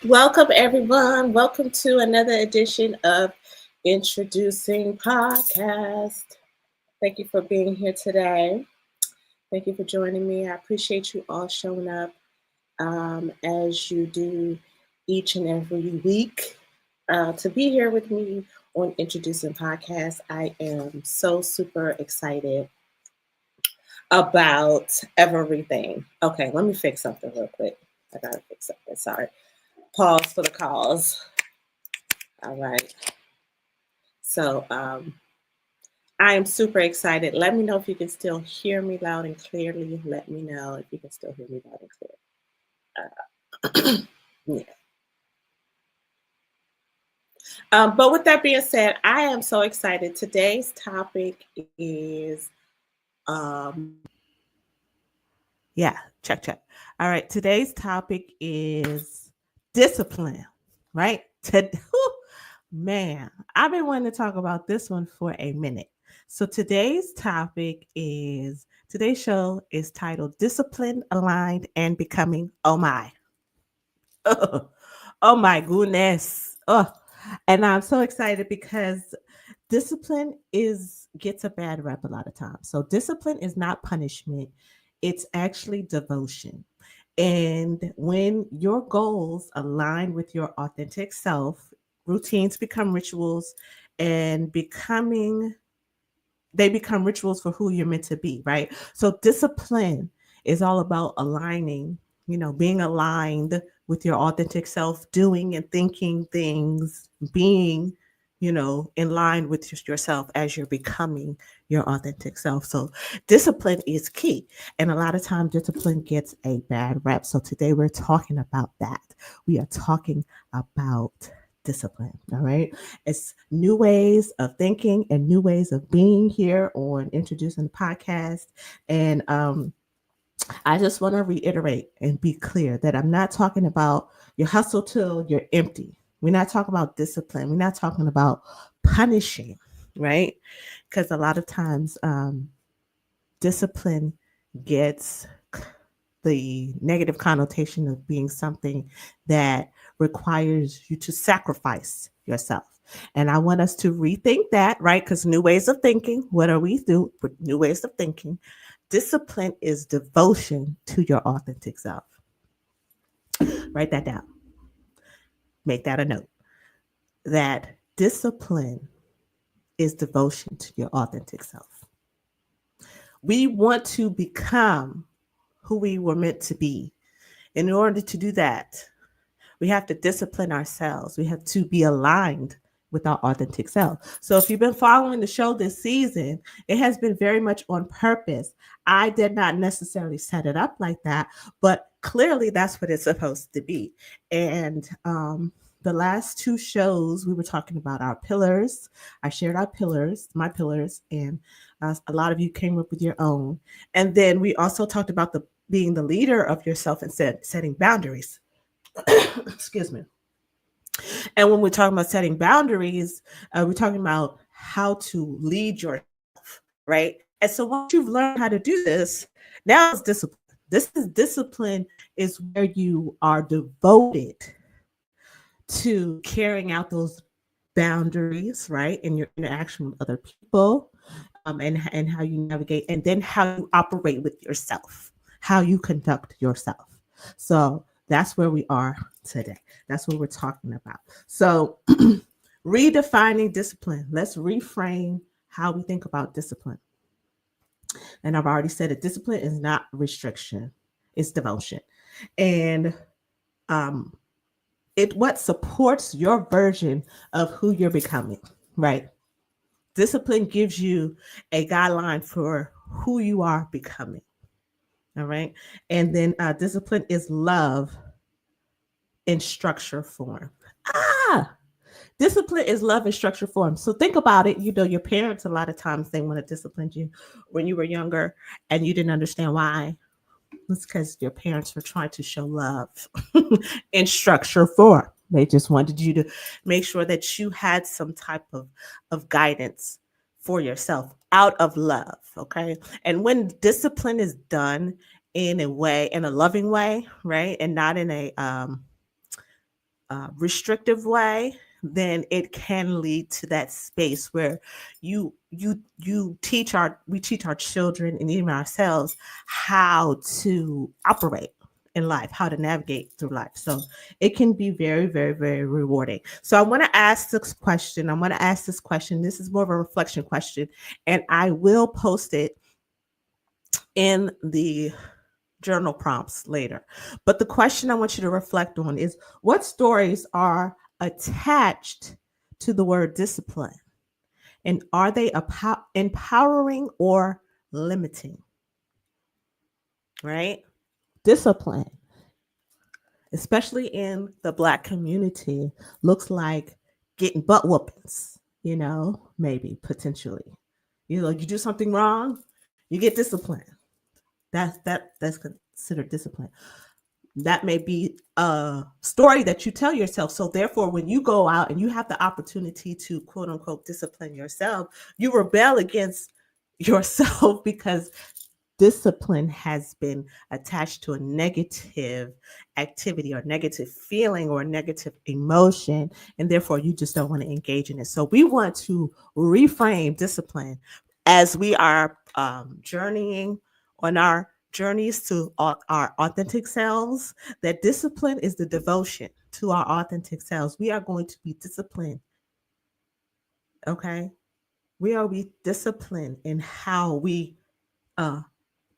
Welcome, everyone. Welcome to another edition of Introducing Podcast. Thank you for being here today. Thank you for joining me. I appreciate you all showing up as you do each and every week to be here with me on Introducing Podcast. I am so super excited about everything. Okay, let me fix something real quick. I gotta fix something. Sorry. Pause for the cause. All right. So I am super excited. Let me know if you can still hear me loud and clearly. Let me know if you can still hear me loud and clear. Yeah. But with that being said, I am so excited. Today's topic is, um, yeah, check. All right. Today's topic is discipline, right? Man, I've been wanting to talk about this one for a minute. So today's show is titled Discipline, Aligned, and Becoming Oh My. Oh my goodness. Oh. And I'm so excited because discipline is gets a bad rep a lot of times. So discipline is not punishment, it's actually devotion. And when your goals align with your authentic self, routines become rituals and they become rituals for who you're meant to be, right? So discipline is all about aligning, being aligned with your authentic self, doing and thinking things, being, in line with yourself as you're becoming your authentic self. So discipline is key. And a lot of times discipline gets a bad rep. So today we're talking about that. We are talking about discipline. All right. It's new ways of thinking and new ways of being here on Introducing the Podcast. And I just want to reiterate and be clear that I'm not talking about you hustle till you're empty. We're not talking about discipline. We're not talking about punishing, right? Because a lot of times discipline gets the negative connotation of being something that requires you to sacrifice yourself. And I want us to rethink that, right? Because new ways of thinking, what are we do with new ways of thinking? Discipline is devotion to your authentic self. Write that down. Make that a note. That discipline is devotion to your authentic self. We want to become who we were meant to be. In order to do that, we have to discipline ourselves. We have to be aligned with our authentic self. So if you've been following the show this season, it has been very much on purpose. I did not necessarily set it up like that, but clearly that's what it's supposed to be. And the last two shows, we were talking about our pillars. I shared our pillars, my pillars, and a lot of you came up with your own. And then we also talked about the being the leader of yourself and setting boundaries. Excuse me. And when we're talking about setting boundaries, we're talking about how to lead yourself, right? And so once you've learned how to do this, now it's discipline. This is discipline is where you are devoted to carrying out those boundaries, right? In your interaction with other people, and how you navigate, and then how you operate with yourself, how you conduct yourself. So that's where we are today. That's what we're talking about. So redefining discipline. Let's reframe how we think about discipline. And I've already said that discipline is not restriction, it's devotion. And um, it what supports your version of who you're becoming, right? Discipline gives you a guideline for who you are becoming. All right. And then discipline is love in structure form. Ah, discipline is love in structure form. So think about it. Your parents, a lot of times, they want to discipline you when you were younger and you didn't understand why. It's because your parents were trying to show love in structure form. They just wanted you to make sure that you had some type of guidance for yourself out of love. Okay. And when discipline is done in a loving way, right? And not in a restrictive way, then it can lead to that space where we teach our children and even ourselves how to operate in life, how to navigate through life. So it can be very, very, very rewarding. So I want to ask this question. This is more of a reflection question, and I will post it in the journal prompts later. But the question I want you to reflect on is, what stories are attached to the word discipline? And are they empowering or limiting? Right? Discipline, especially in the Black community, looks like getting butt whoopings, maybe potentially. You do something wrong, you get disciplined. That's considered discipline. That may be a story that you tell yourself. So therefore, when you go out and you have the opportunity to quote unquote discipline yourself, you rebel against yourself because discipline has been attached to a negative activity or negative feeling or negative emotion, and therefore you just don't want to engage in it. So we want to reframe discipline as we are journeying on our journeys to our authentic selves. That discipline is the devotion to our authentic selves. We are going to be disciplined. Okay, we are be disciplined in how we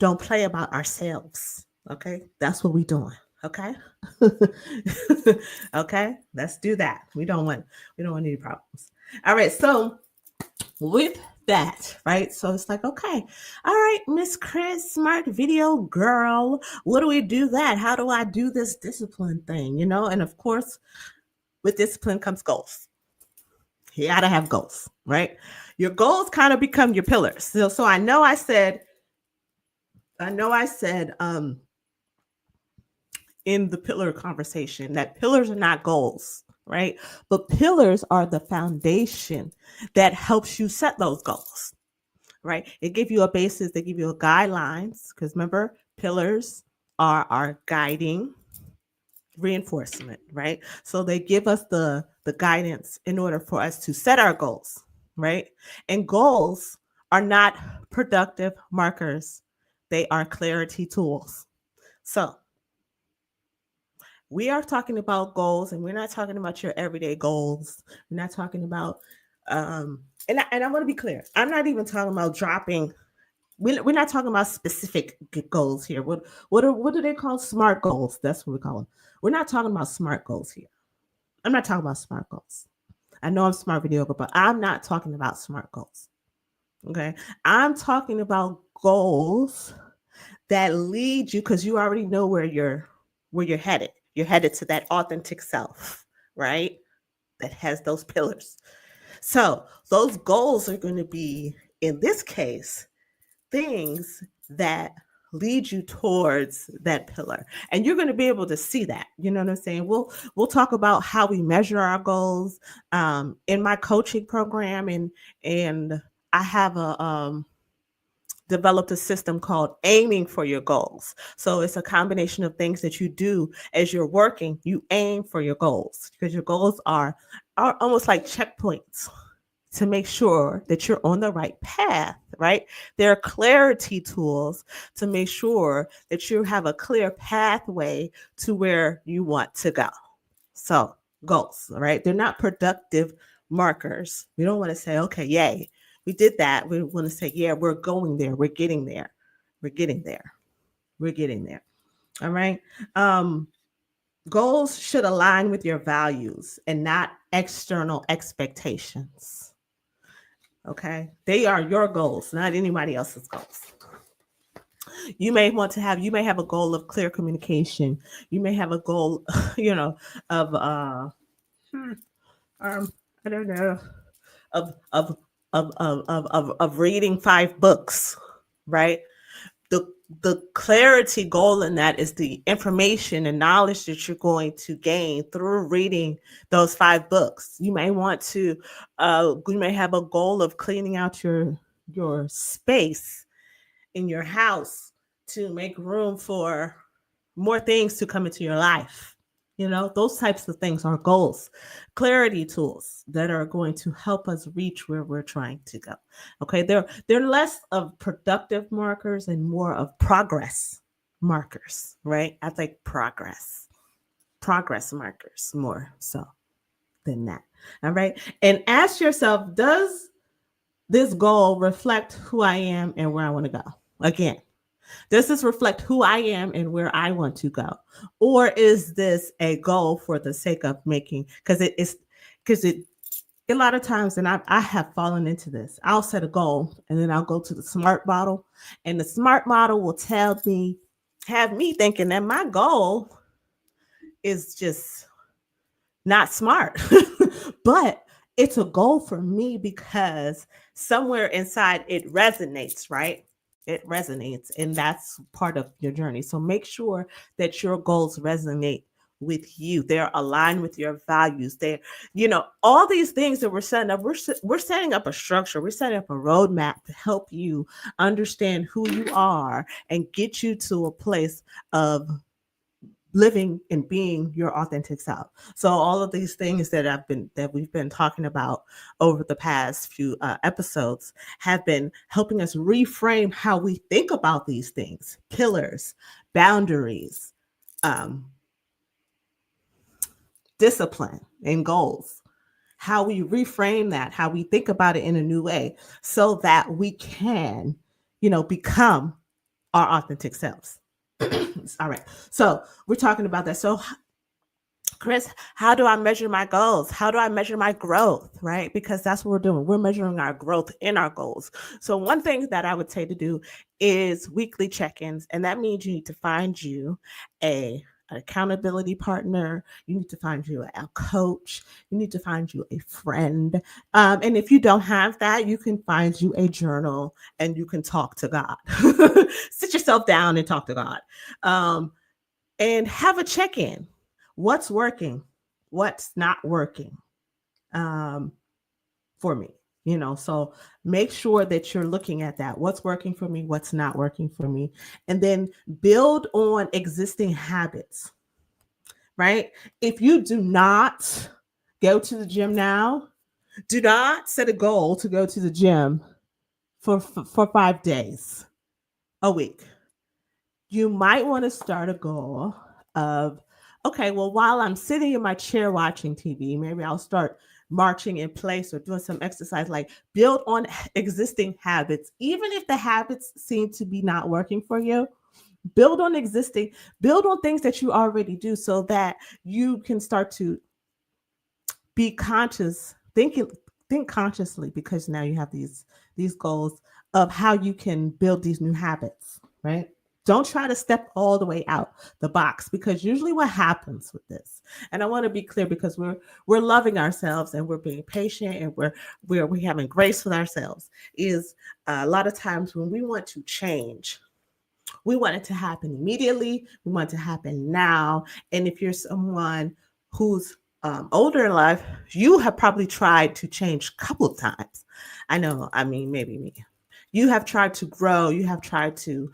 don't play about ourselves. Okay, that's what we're doing. Okay, okay, let's do that. We don't want any problems. All right, so with that, right? So it's like, okay, all right, Miss Chris, smart video girl, what do we do that? How do I do this discipline thing? And of course, with discipline comes goals. You gotta have goals, right? Your goals kind of become your pillars. So I know I said in the pillar conversation that pillars are not goals, right? But pillars are the foundation that helps you set those goals, right? It give you a basis, they give you a guidelines, because remember, pillars are our guiding reinforcement, right? So they give us the guidance in order for us to set our goals, right? And goals are not productive markers. They are clarity tools. So we are talking about goals, and we're not talking about your everyday goals. We're not talking about and I want to be clear. I'm not even talking about dropping. We're not talking about specific goals here. What do they call smart goals? That's what we call them. We're not talking about smart goals here. I'm not talking about smart goals. I know I'm smart video, but I'm not talking about smart goals. Okay, I'm talking about goals that lead you, because you already know where you're headed. You're headed to that authentic self, right? That has those pillars. So those goals are going to be, in this case, things that lead you towards that pillar, and you're going to be able to see that. You know what I'm saying? We'll talk about how we measure our goals in my coaching program, and I have developed a system called aiming for your goals. So it's a combination of things that you do as you're working. You aim for your goals, because your goals are almost like checkpoints to make sure that you're on the right path, right? There are clarity tools to make sure that you have a clear pathway to where you want to go. So goals, right? They're not productive markers. We don't want to say, okay, yay, we did that. We want to say, yeah, we're going there. We're getting there. We're getting there. We're getting there. All right. Goals should align with your values and not external expectations. Okay. They are your goals, not anybody else's goals. You may have a goal of clear communication. You may have a goal, of I don't know, of reading 5 books, right? The clarity goal in that is the information and knowledge that you're going to gain through reading those 5 books. You may have a goal of cleaning out your space in your house to make room for more things to come into your life, Those types of things are goals, clarity tools that are going to help us reach where we're trying to go. Okay, they're less of productive markers and more of progress markers, right? I think progress markers more so than that. All right. And ask yourself, does this goal reflect who I am and where I want to go? Again, does this reflect who I am and where I want to go? Or is this a goal for the sake of making, because it a lot of times, and I have fallen into this. I'll set a goal and then I'll go to the SMART model, and the SMART model will have me thinking that my goal is just not smart. But it's a goal for me because somewhere inside it resonates, right? It resonates, and that's part of your journey. So make sure that your goals resonate with you. They're aligned with your values. All these things that we're setting up, we're setting up a structure. We're setting up a roadmap to help you understand who you are and get you to a place of living and being your authentic self. So all of these things that we've been talking about over the past few episodes have been helping us reframe how we think about these things: pillars, boundaries, discipline, and goals. How we reframe that, how we think about it in a new way, so that we can, become our authentic selves. All right. So we're talking about that. So, Chris, how do I measure my goals? How do I measure my growth? Right? Because that's what we're doing. We're measuring our growth in our goals. So one thing that I would say to do is weekly check-ins. And that means you need to find you an accountability partner. You need to find you a coach. You need to find you a friend. And if you don't have that, you can find you a journal and you can talk to God. Sit yourself down and talk to God. And have a check-in. What's working? What's not working for me? So make sure that you're looking at that. What's working for me? What's not working for me? And then build on existing habits, right? If you do not go to the gym now, do not set a goal to go to the gym for 5 days a week. You might want to start a goal of, okay, well, while I'm sitting in my chair watching TV, maybe I'll start marching in place or doing some exercise. Like, build on existing habits. Even if the habits seem to be not working for you, build on things that you already do, so that you can start to be conscious, think consciously, because now you have these goals of how you can build these new habits, right? Don't try to step all the way out the box, because usually what happens with this, and I want to be clear, because we're loving ourselves and we're being patient and we're having grace with ourselves, is a lot of times when we want to change, we want it to happen immediately. We want it to happen now. And if you're someone who's older in life, you have probably tried to change a couple of times. Maybe me. You have tried to grow. You have tried to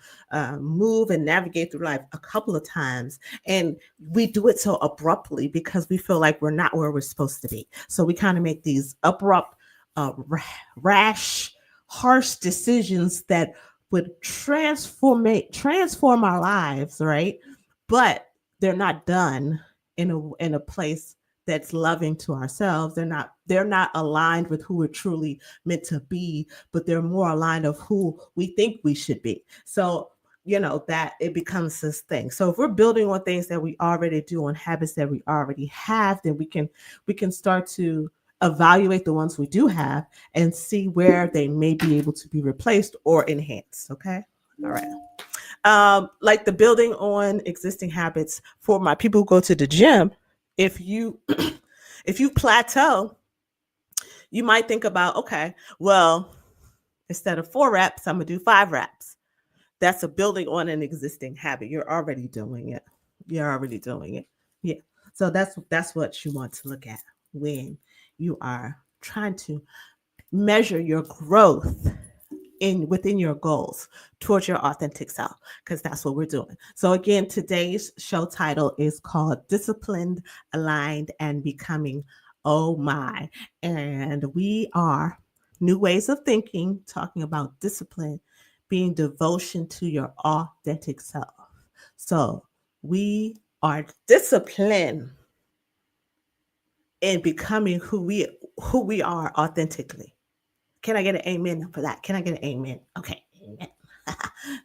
move and navigate through life a couple of times. And we do it so abruptly because we feel like we're not where we're supposed to be. So we kind of make these abrupt, rash, harsh decisions that would transform our lives, right? But they're not done in a place that's loving to ourselves. They're not aligned with who we're truly meant to be, but they're more aligned of who we think we should be. So, that it becomes this thing. So if we're building on things that we already do, on habits that we already have, then we can start to evaluate the ones we do have and see where they may be able to be replaced or enhanced. Okay. All right. Like the building on existing habits, for my people who go to the gym, if you plateau, you might think about, okay, well, instead of 4 reps, I'm gonna do 5 reps. That's a building on an existing habit. You're already doing it. Yeah. So that's what you want to look at when you are trying to measure your growth within your goals towards your authentic self, because that's what we're doing. So again, today's show title is called Disciplined, Aligned, and Becoming Oh My. And we are new ways of thinking, talking about discipline being devotion to your authentic self. So we are disciplined in becoming who we are authentically. Can I get an amen for that? Can I get an amen? Okay, amen.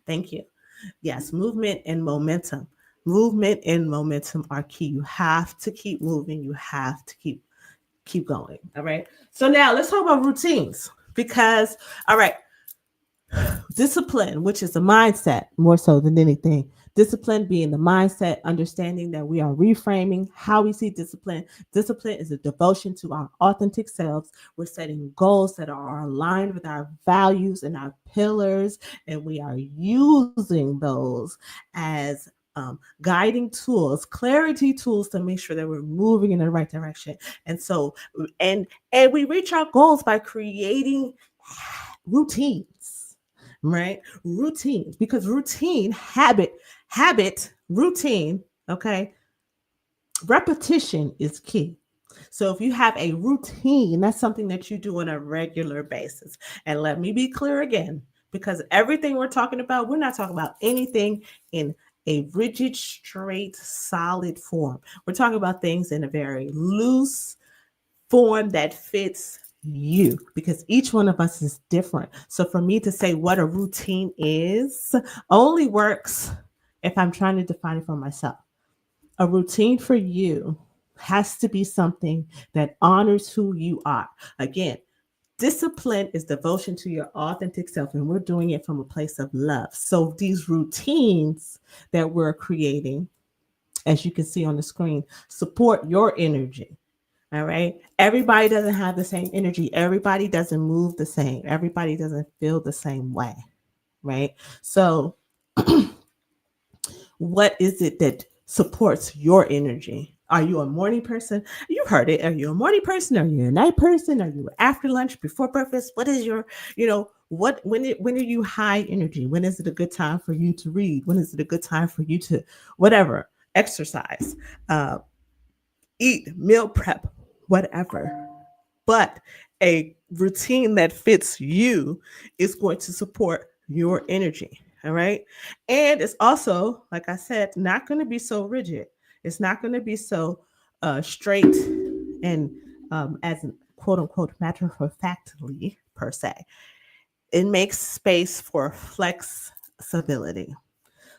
Thank you. Yes, movement and momentum. Movement and momentum are key. You have to keep moving. You have to keep going. All right. So now let's talk about routines, because all right, discipline, which is a mindset more so than anything. Discipline being the mindset, understanding that we are reframing how we see discipline. Discipline is a devotion to our authentic selves. We're setting goals that are aligned with our values and our pillars, and we are using those as guiding tools, clarity tools, to make sure that we're moving in the right direction. And so, and we reach our goals by creating routines, right? Routines, because routine, routine, okay? Repetition is key. So if you have a routine, that's something that you do on a regular basis. And let me be clear again, because everything we're talking about, we're not talking about anything in a rigid, straight, solid form. We're talking about things in a very loose form that fits you, because each one of us is different. So for me to say what a routine is only works if I'm trying to define it for myself. A routine for you has to be something that honors who you are. Again, discipline is devotion to your authentic self, and we're doing it from a place of love. So these routines that we're creating, as you can see on the screen, support your energy. All right. Everybody doesn't have the same energy. Everybody doesn't move the same. Everybody doesn't feel the same way. Right. So, what is it that supports your energy? Are you a morning person? You heard it. Are you a morning person? Are you a night person? Are you after lunch, before breakfast? What is your, when are you high energy? When is it a good time for you to read? When is it a good time for you to whatever, exercise, eat, meal prep, whatever? But a routine that fits you is going to support your energy. All right. And it's also, like I said, not going to be so rigid. It's not going to be so straight and as quote unquote matter of factly per se. It makes space for flexibility.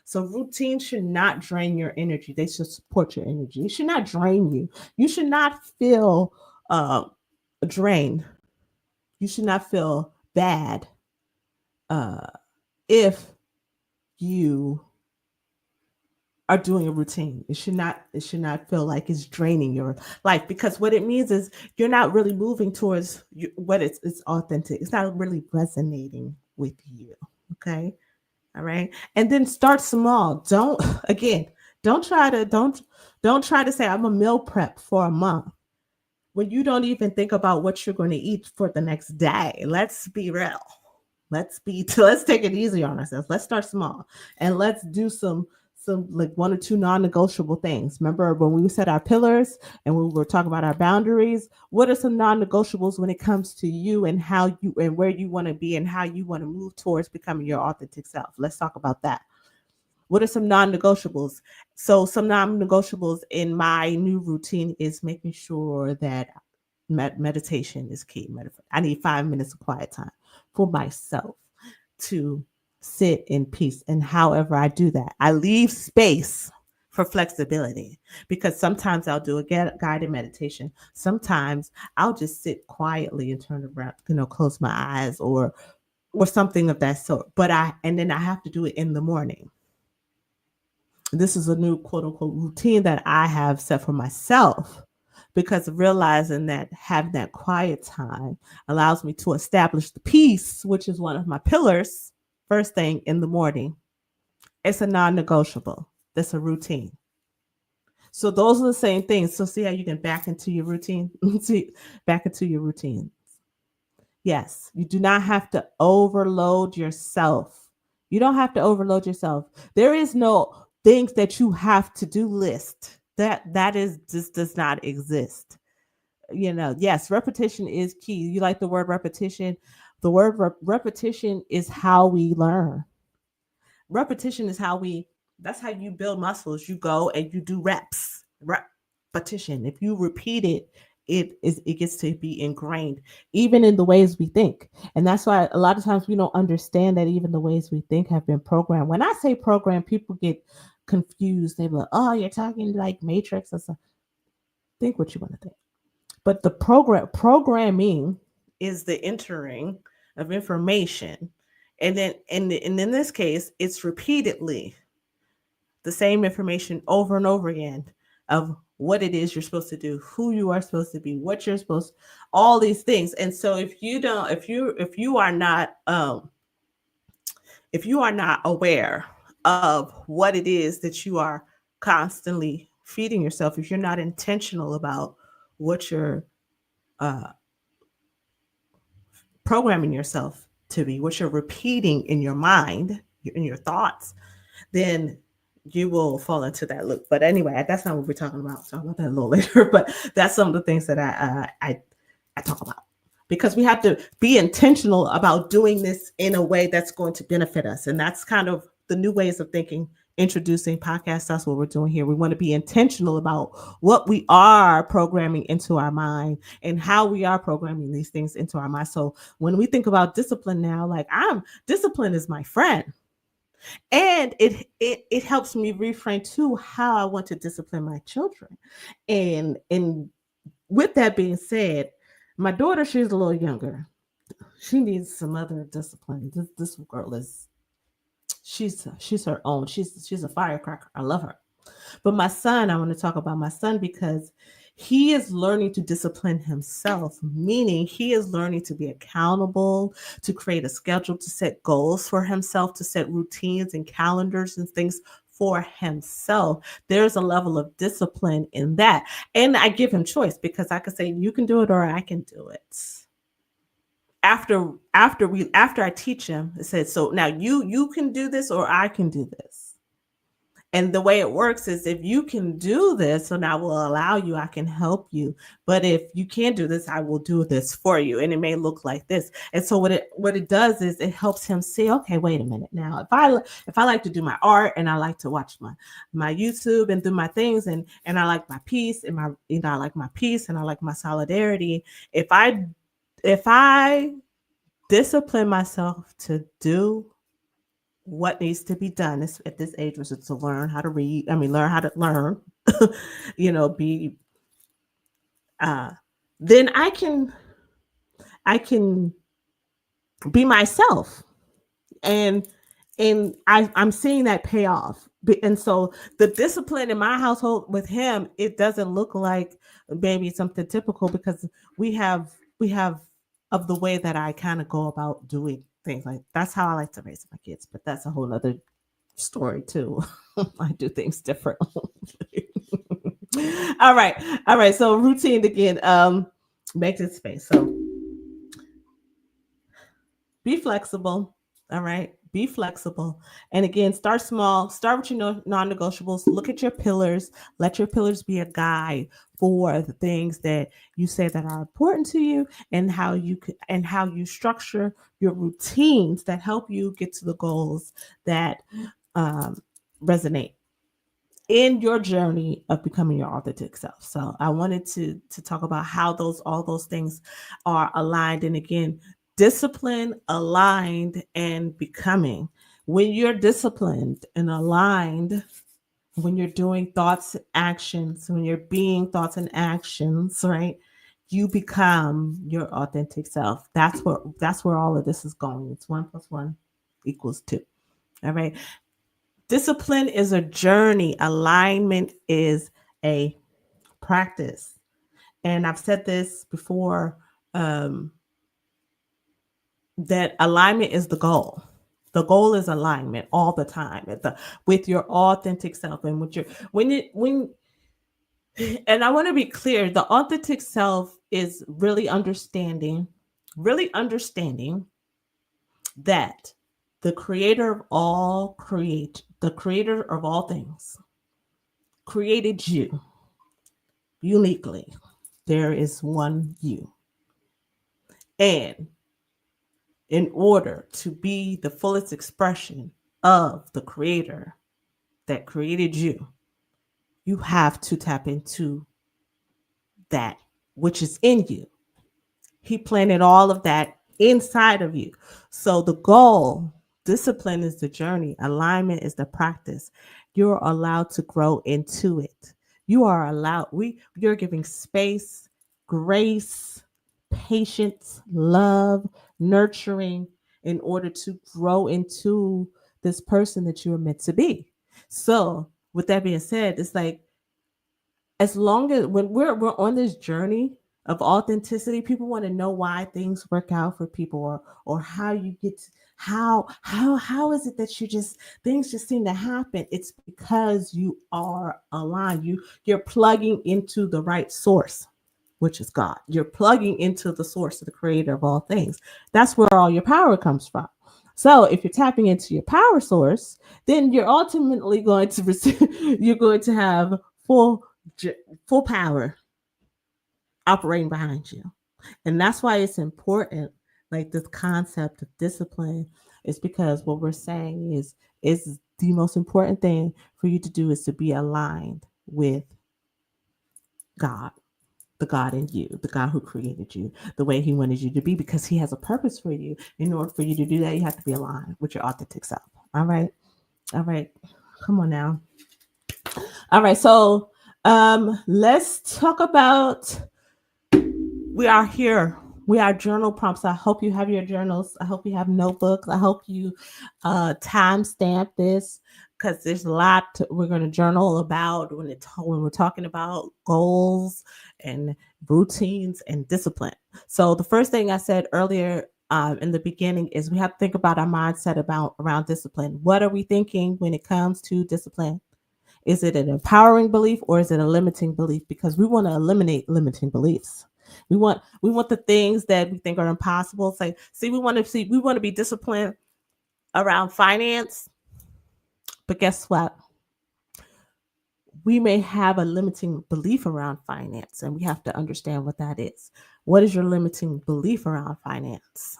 So routines should not drain your energy. They should support your energy. It should not drain you. You should not feel drained. You should not feel bad uh, if you are doing a routine. It should not feel like it's draining your life, because what it means is you're not really moving towards what it's authentic. It's not really resonating with you. Okay. All right. And then start small. Don't again, don't try to say I'm a meal prep for a month when you don't even think about what you're going to eat for the next day. Let's be real. Let's take it easy on ourselves. Let's start small, and let's do some like one or two non-negotiable things. Remember when we set our pillars and we were talking about our boundaries? What are some non-negotiables when it comes to you and how you and where you want to be and how you want to move towards becoming your authentic self? Let's talk about that. What are some non-negotiables? So some non-negotiables in my new routine is making sure that meditation is key. I need 5 minutes of quiet time for myself to sit in peace. And however I do that, I leave space for flexibility, because sometimes I'll do a guided meditation. Sometimes I'll just sit quietly and turn around, close my eyes or something of that sort. And then I have to do it in the morning. This is a new quote unquote routine that I have set for myself, because realizing that having that quiet time allows me to establish the peace, which is one of my pillars, first thing in the morning. It's a non-negotiable. That's a routine. So those are the same things. So see how you can back into your routine? See, back into your routine. Yes, you do not have to overload yourself. You don't have to overload yourself. There is no things that you have to do list. That is just does not exist. Yes, repetition is key. You like the word repetition? The word repetition is how we learn. Repetition is how we that's how you build muscles. You go and you do reps. Repetition. If you repeat it, it gets to be ingrained even in the ways we think. And that's why a lot of times we don't understand that even the ways we think have been programmed. When I say program, people get confused. They be like, oh, you're talking like matrix or something. Think what you want to think. But the programming is the entering of information. And then and in this case, it's repeatedly the same information over and over again of what it is you're supposed to do, who you are supposed to be, what you're supposed, all these things. And so if you are not aware of what it is that you are constantly feeding yourself, if you're not intentional about what you're uh, programming yourself to be, what you're repeating in your mind, in your thoughts, then you will fall into that loop. But anyway, that's not what we're talking about. Talk about that a little later. But that's some of the things that I talk about, because we have to be intentional about doing this in a way that's going to benefit us, and that's kind of the new ways of thinking. Introducing podcasts, that's what we're doing here. We want to be intentional about what we are programming into our mind and how we are programming these things into our mind. So when we think about discipline now, like discipline is my friend, and it helps me reframe too how I want to discipline my children. And with that being said, my daughter, she's a little younger. She needs some other discipline. This girl is she's her own. She's a firecracker. I love her. But my son, I want to talk about my son because he is learning to discipline himself, meaning he is learning to be accountable, to create a schedule, to set goals for himself, to set routines and calendars and things for himself. There's a level of discipline in that. And I give him choice because I could say, you can do it or I can do it. After I teach him, it says, so now you can do this or I can do this. And the way it works is, if you can do this, so now we'll allow you, I can help you. But if you can't do this, I will do this for you. And it may look like this. And so what it does is it helps him see, okay, wait a minute. Now, if I like to do my art and I like to watch my YouTube and do my things, and I like my peace and I like my peace and I like my solidarity. If I discipline myself to do what needs to be done at this age, was it to learn how to read, learn how to learn, be then I can be myself, and I'm seeing that pay off. And so the discipline in my household with him, it doesn't look like maybe something typical, because we have of the way that I kind of go about doing things. Like, that's how I like to raise my kids, but that's a whole other story too. I do things different. all right, so routine again, make this space. So be flexible. All right, be flexible. And again, start small. Start with your non-negotiables. Look at your pillars. Let your pillars be a guide for the things that you say that are important to you, and how you structure your routines that help you get to the goals that resonate in your journey of becoming your authentic self. So I wanted to talk about how all those things are aligned. And again, discipline, aligned, and becoming. When you're disciplined and aligned, when you're doing thoughts, actions, when you're being thoughts and actions, right? You become your authentic self. That's where all of this is going. It's 1 + 1 = 2. All right. Discipline is a journey. Alignment is a practice. And I've said this before, that alignment is the goal. The goal is alignment all the time with your authentic self, and and I want to be clear, the authentic self is really understanding really understanding that the creator of all things created you uniquely. There is one you. And in order to be the fullest expression of the creator that created you, you have to tap into that which is in you. He planted all of that inside of you. So the goal, discipline is the journey, alignment is the practice. You're allowed to grow into it. You're giving space, grace, patience, love, nurturing in order to grow into this person that you are meant to be. So, with that being said, it's like as long as when we're on this journey of authenticity, people want to know why things work out for people, or how you get to, how is it that you just things just seem to happen. It's because you are aligned. You're plugging into the right source, which is God. You're plugging into the source of the creator of all things. That's where all your power comes from. So if you're tapping into your power source, then you're ultimately going to receive, you're going to have full full power operating behind you. And that's why it's important, like this concept of discipline, is because what we're saying is the most important thing for you to do is to be aligned with God, the God in you, the God who created you, the way he wanted you to be, because he has a purpose for you. In order for you to do that, you have to be aligned with your authentic self. All right. All right. Come on now. All right. So let's talk about, we are here. We are journal prompts. I hope you have your journals. I hope you have notebooks. I hope you time stamp this, because there's a lot we're going to journal about when we're talking about goals and routines and discipline. So the first thing I said earlier in the beginning is we have to think about our mindset about around discipline. What are we thinking when it comes to discipline? Is it an empowering belief or is it a limiting belief? Because we want to eliminate limiting beliefs. We want the things that we think are impossible. It's like, we want to be disciplined around finance, but guess what? We may have a limiting belief around finance, and we have to understand what that is. What is your limiting belief around finance?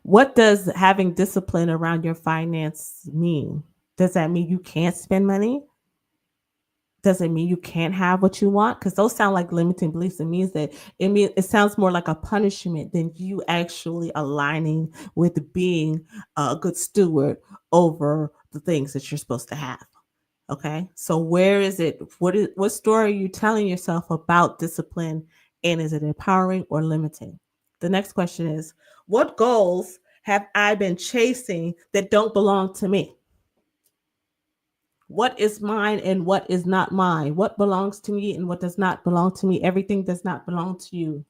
What does having discipline around your finance mean? Does that mean you can't spend money? Does it mean you can't have what you want? Because those sound like limiting beliefs. It sounds more like a punishment than you actually aligning with being a good steward over the things that you're supposed to have. Okay. So where is it? What story are you telling yourself about discipline? And is it empowering or limiting? The next question is, what goals have I been chasing that don't belong to me? What is mine and what is not mine? What belongs to me and what does not belong to me? Everything does not belong to you.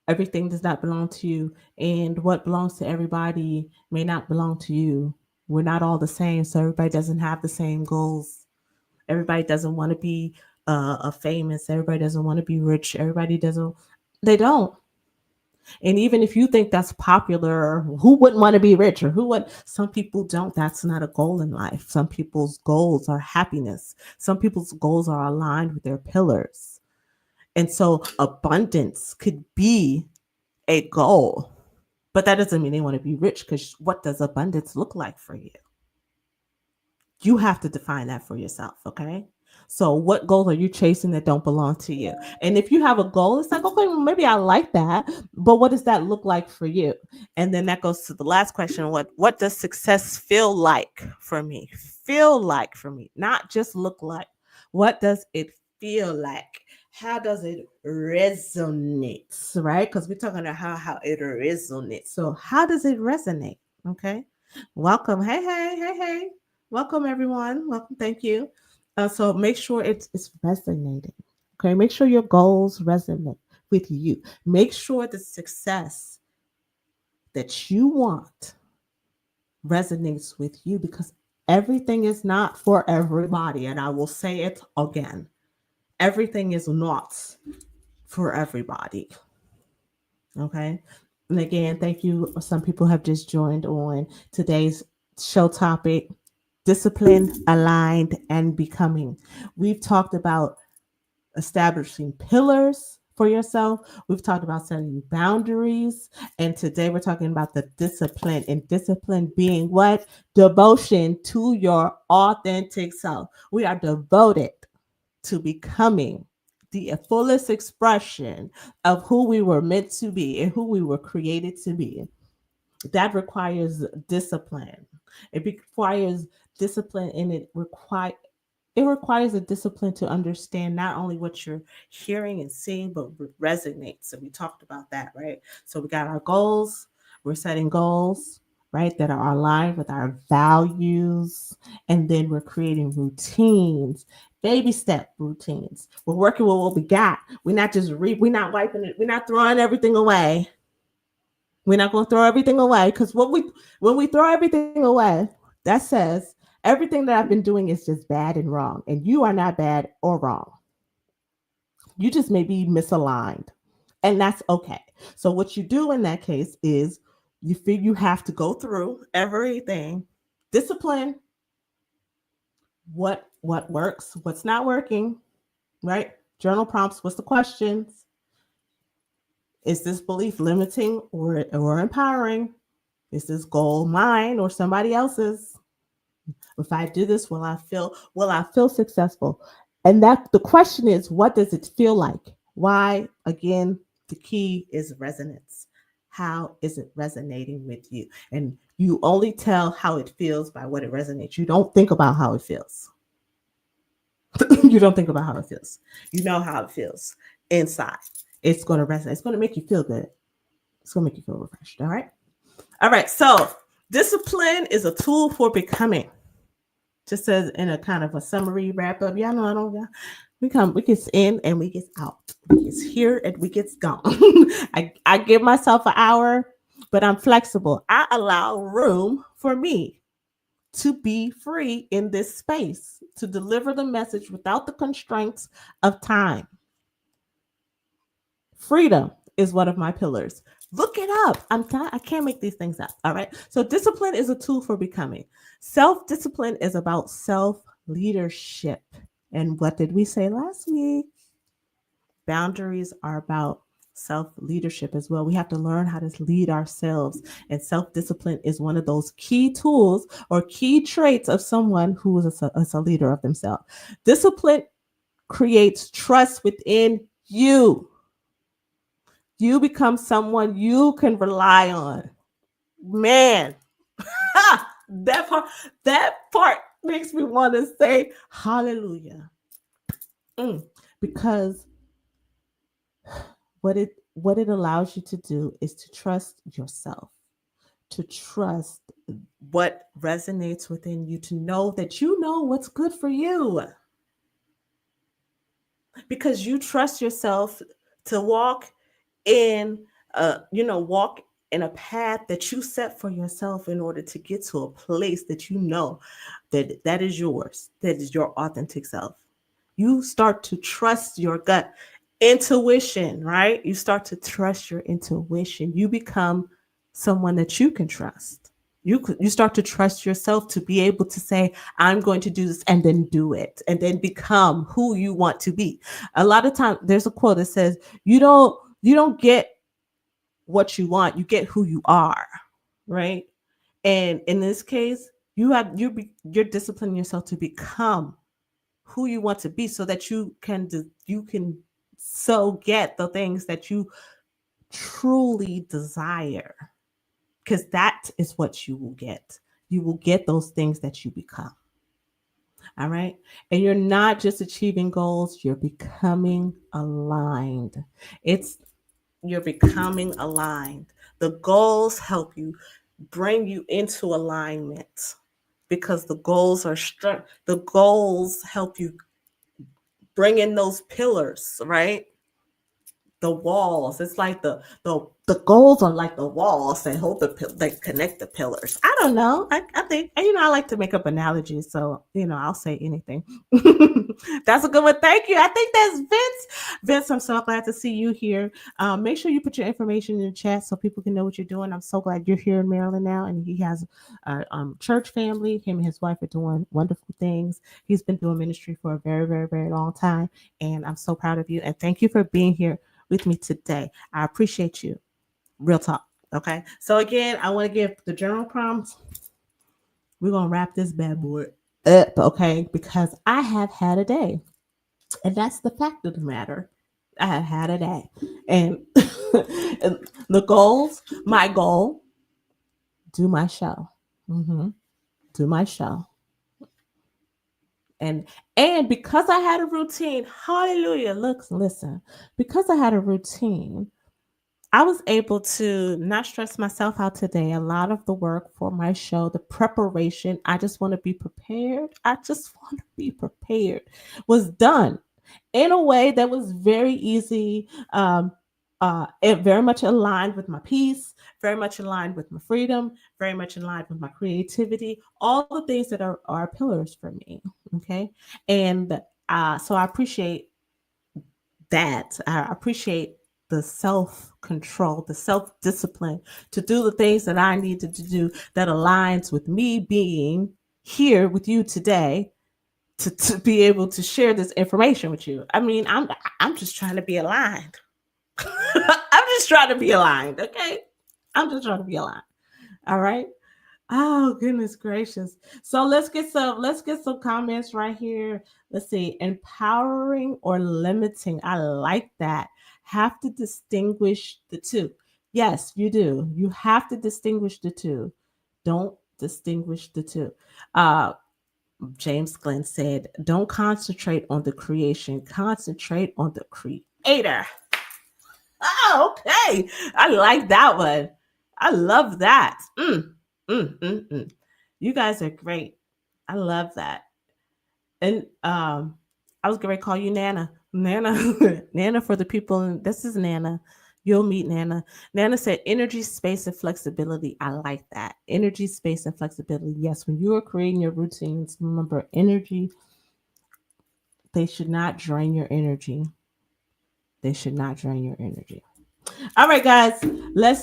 Everything does not belong to you. And what belongs to everybody may not belong to you. We're not all the same. So everybody doesn't have the same goals. Everybody doesn't want to be a famous. Everybody doesn't want to be rich. They don't. And even if you think that's popular, who wouldn't want to be rich, or who would? Some people don't. That's not a goal in life. Some people's goals are happiness. Some people's goals are aligned with their pillars. And so abundance could be a goal, but that doesn't mean they want to be rich, because what does abundance look like for you? You have to define that for yourself, okay? So what goals are you chasing that don't belong to you? And if you have a goal, it's like, okay, well, maybe I like that, but what does that look like for you? And then that goes to the last question. What does success feel like for me? Feel like for me, not just look like. What does it feel like? How does it resonate? Right? Because we're talking about how it resonates. So how does it resonate? Okay. Welcome. Hey. Welcome, everyone. Welcome. Thank you. So make sure it's resonating. Okay. Make sure your goals resonate with you. Make sure the success that you want resonates with you, because everything is not for everybody. And I will say it again, everything is not for everybody. Okay. And again, thank you. Some people have just joined on today's show topic: discipline, aligned, and becoming. We've talked about establishing pillars for yourself. We've talked about setting boundaries. And today we're talking about the discipline, and discipline being what? Devotion to your authentic self. We are devoted to becoming the fullest expression of who we were meant to be and who we were created to be. That requires discipline. It requires discipline, and it requires a discipline to understand not only what you're hearing and seeing, but resonates. So we talked about that, right? So we got our goals. We're setting goals, right, that are aligned with our values. And then we're creating routines, baby step routines. We're working with what we got. We're not just we're not wiping it. We're not throwing everything away. We're not going to throw everything away, because when we throw everything away, that says everything that I've been doing is just bad and wrong, and you are not bad or wrong. You just may be misaligned, and that's okay. So what you do in that case is you feel you have to go through everything, discipline, what works, what's not working, right? Journal prompts. What's the questions? Is this belief limiting or empowering? Is this goal mine or somebody else's? If I do this, will I feel successful? And that the question is, what does it feel like? Why? Again, the key is resonance. How is it resonating with you? And you only tell how it feels by what it resonates. You don't think about how it feels. You don't think about how it feels. You know how it feels inside. It's going to resonate. It's going to make you feel good. It's going to make you feel refreshed. All right. All right. So discipline is a tool for becoming. Just as in a kind of a summary wrap up. Y'all know I don't. We get in and we get out. We get here and we get gone. I give myself an hour, but I'm flexible. I allow room for me to be free in this space to deliver the message without the constraints of time. Freedom is one of my pillars. Look it up. I can't make these things up. All right. So discipline is a tool for becoming. Self-discipline is about self-leadership. And what did we say last week? Boundaries are about self-leadership as well. We have to learn how to lead ourselves. And self-discipline is one of those key tools or key traits of someone who is a leader of themselves. Discipline creates trust within you. You become someone you can rely on. Man, that part makes me want to say hallelujah. Because what it allows you to do is to trust yourself, to trust what resonates within you, to know that you know what's good for you. Because you trust yourself to walk in walk in a path that you set for yourself in order to get to a place that you know that is yours, that is your authentic self. You start to trust your gut intuition, right? You start to trust your intuition. You become someone that you can trust. You start to trust yourself to be able to say, I'm going to do this, and then do it, and then become who you want to be. A lot of times there's a quote that says, you don't get what you want, you get who you are, right? And in this case, you're disciplining yourself to become who you want to be, so that you can so get the things that you truly desire, because that is what you will get. You will get those things that you become. All right. And you're not just achieving goals, you're becoming aligned. You're becoming aligned. The goals help you bring you into alignment, because the goals help you bring in those pillars, right? the walls. It's like the goals are like the walls that hold they connect the pillars. I don't know. I think, I like to make up analogies, so I'll say anything. That's a good one. Thank you. I think that's Vince. Vince, I'm so glad to see you here. Make sure you put your information in the chat so people can know what you're doing. I'm so glad you're here in Maryland now, and he has a church family. Him and his wife are doing wonderful things. He's been doing ministry for a very, very, very long time, and I'm so proud of you. And thank you for being here with me today. I appreciate you. Real talk. Okay. So again, I want to give the general prompts. We're gonna wrap this bad boy up, okay? Because I have had a day. And that's the fact of the matter. I have had a day. And the goals, my goal, do my show. Do my show. And because I had a routine, hallelujah, look, listen, because I had a routine, I was able to not stress myself out today. A lot of the work for my show, the preparation, I just want to be prepared. I just want to be prepared, was done in a way that was very easy, it very much aligned with my peace, very much aligned with my freedom, very much aligned with my creativity, all the things that are pillars for me. Okay. And so I appreciate that. I appreciate the self control, the self discipline to do the things that I needed to do that aligns with me being here with you today to be able to share this information with you. I mean, I'm just trying to be aligned. I'm just trying to be aligned, okay? I'm just trying to be aligned. All right. Oh goodness gracious. So let's get some comments right here. Let's see. Empowering or limiting. I like that. Have to distinguish the two. Yes, you do. You have to distinguish the two. Don't distinguish the two. Uh James Glenn said, don't concentrate on the creation, concentrate on the creator. Oh, okay. I like that one. I love that. You guys are great. I love that. And I was going to call you Nana. Nana, Nana for the people. This is Nana. You'll meet Nana. Nana said energy, space, and flexibility. I like that. Energy, space, and flexibility. Yes, when you are creating your routines, remember energy, they should not drain your energy. They should not drain your energy. All right, guys, let's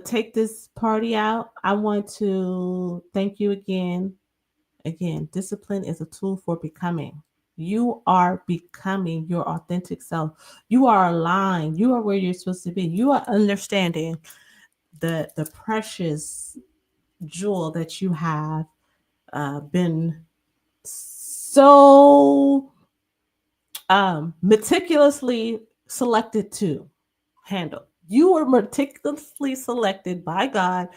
take this party out. I want to thank you again. Again, discipline is a tool for becoming. You are becoming your authentic self. You are aligned. You are where you're supposed to be. You are understanding the precious jewel that you have been so meticulously selected to handle. You were meticulously selected by God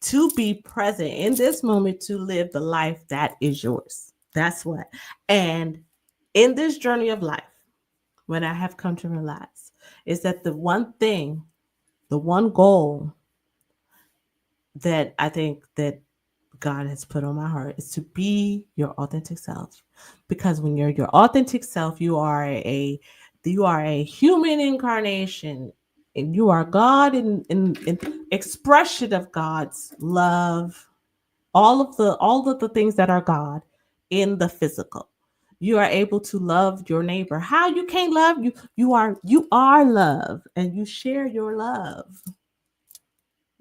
to be present in this moment to live the life that is yours. That's what. And in this journey of life, what I have come to realize is that the one thing, the one goal that I think that God has put on my heart is to be your authentic self. Because when you're your authentic self, you are a human incarnation, and you are God in expression of God's love, all of the things that are God in the physical. You are able to love your neighbor. How you can't love you? You are love, and you share your love.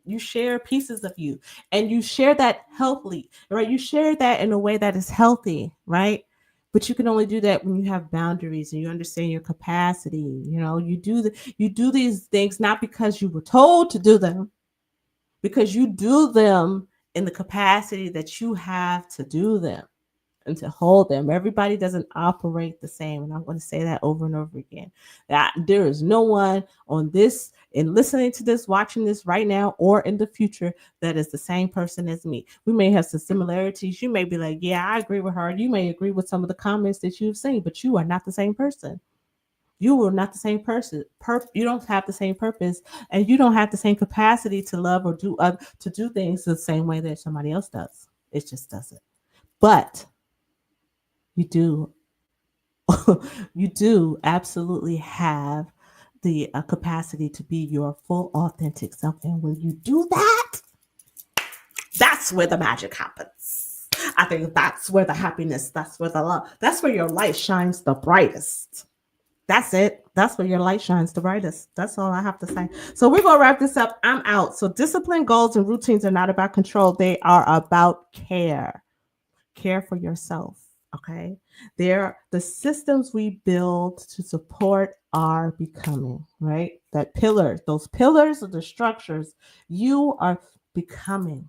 You share pieces of you, and you share that healthily, right? You share that in a way that is healthy, right? But you can only do that when you have boundaries and you understand your capacity. You do these things not because you were told to do them, because you do them in the capacity that you have to do them and to hold them. Everybody doesn't operate the same. And I'm going to say that over and over again. That there is no one on this and listening to this, watching this right now or in the future that is the same person as me. We may have some similarities. You may be like, yeah, I agree with her. You may agree with some of the comments that you've seen, but you are not the same person. You are not the same person. You don't have the same purpose, and you don't have the same capacity to love or do things the same way that somebody else does. It just doesn't. But you do you do absolutely have the capacity to be your full authentic self. And when you do that, that's where the magic happens. I think that's where the happiness, that's where the love, that's where your light shines the brightest. That's it. That's where your light shines the brightest. That's all I have to say. So we're going to wrap this up. I'm out. So discipline, goals, and routines are not about control. They are about care. Care for yourself. Okay. They're the systems we build to support our becoming, right? That pillars, those pillars of the structures you are becoming.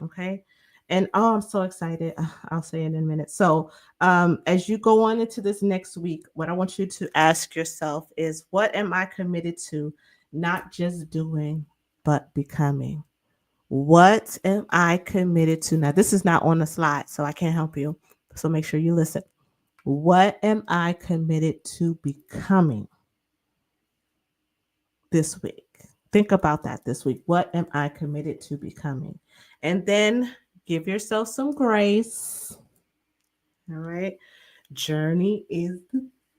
Okay. And oh, I'm so excited. I'll say it in a minute. So, as you go on into this next week, what I want you to ask yourself is, what am I committed to? Not just doing, but becoming. What am I committed to? Now, this is not on the slide, so I can't help you. So make sure you listen. What am I committed to becoming this week? Think about that this week. What am I committed to becoming? And then give yourself some grace. All right. Journey is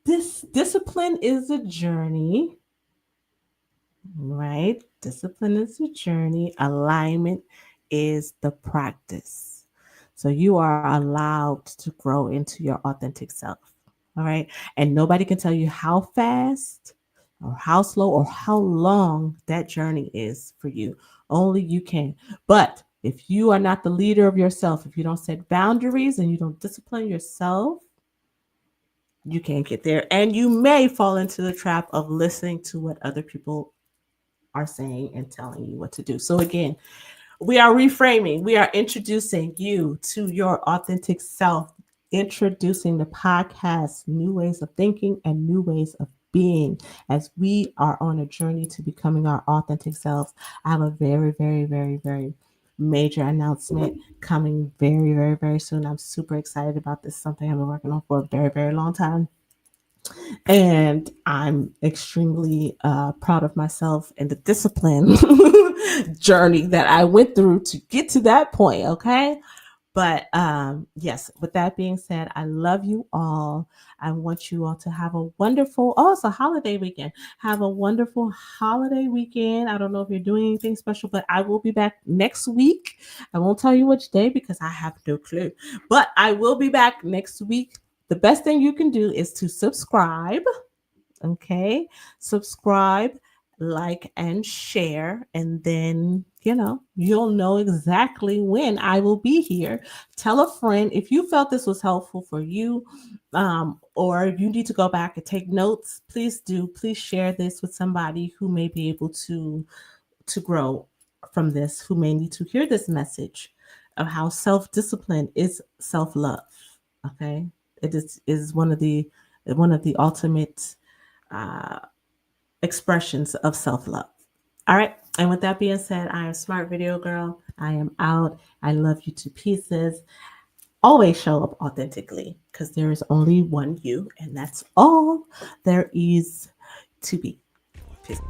this discipline is a journey, right? Discipline is a journey. Alignment is the practice. So you are allowed to grow into your authentic self. All right. And nobody can tell you how fast or how slow or how long that journey is for you. Only you can. But if you are not the leader of yourself, if you don't set boundaries and you don't discipline yourself, you can't get there. And you may fall into the trap of listening to what other people are saying and telling you what to do. So, again, we are reframing, we are introducing you to your authentic self, introducing the podcast, new ways of thinking and new ways of being as we are on a journey to becoming our authentic selves. I have a very, very, very, very major announcement coming very, very, very soon. I'm super excited about this, something I've been working on for a very, very long time. And I'm extremely proud of myself and the discipline journey that I went through to get to that point. Okay. But yes, with that being said, I love you all. I want you all to have a wonderful, oh, it's a holiday weekend. Have a wonderful holiday weekend. I don't know if you're doing anything special, but I will be back next week. I won't tell you which day because I have no clue, but I will be back next week. The best thing you can do is to subscribe. Okay. Subscribe, like, and share. And then, you'll know exactly when I will be here. Tell a friend if you felt this was helpful for you, or you need to go back and take notes. Please do. Please share this with somebody who may be able to grow from this, who may need to hear this message of how self-discipline is self-love. Okay. It is one of the ultimate expressions of self-love. All right. And with that being said, I am Smart Video Girl. I am out. I love you to pieces. Always show up authentically because there is only one you, and that's all there is to be. Peace.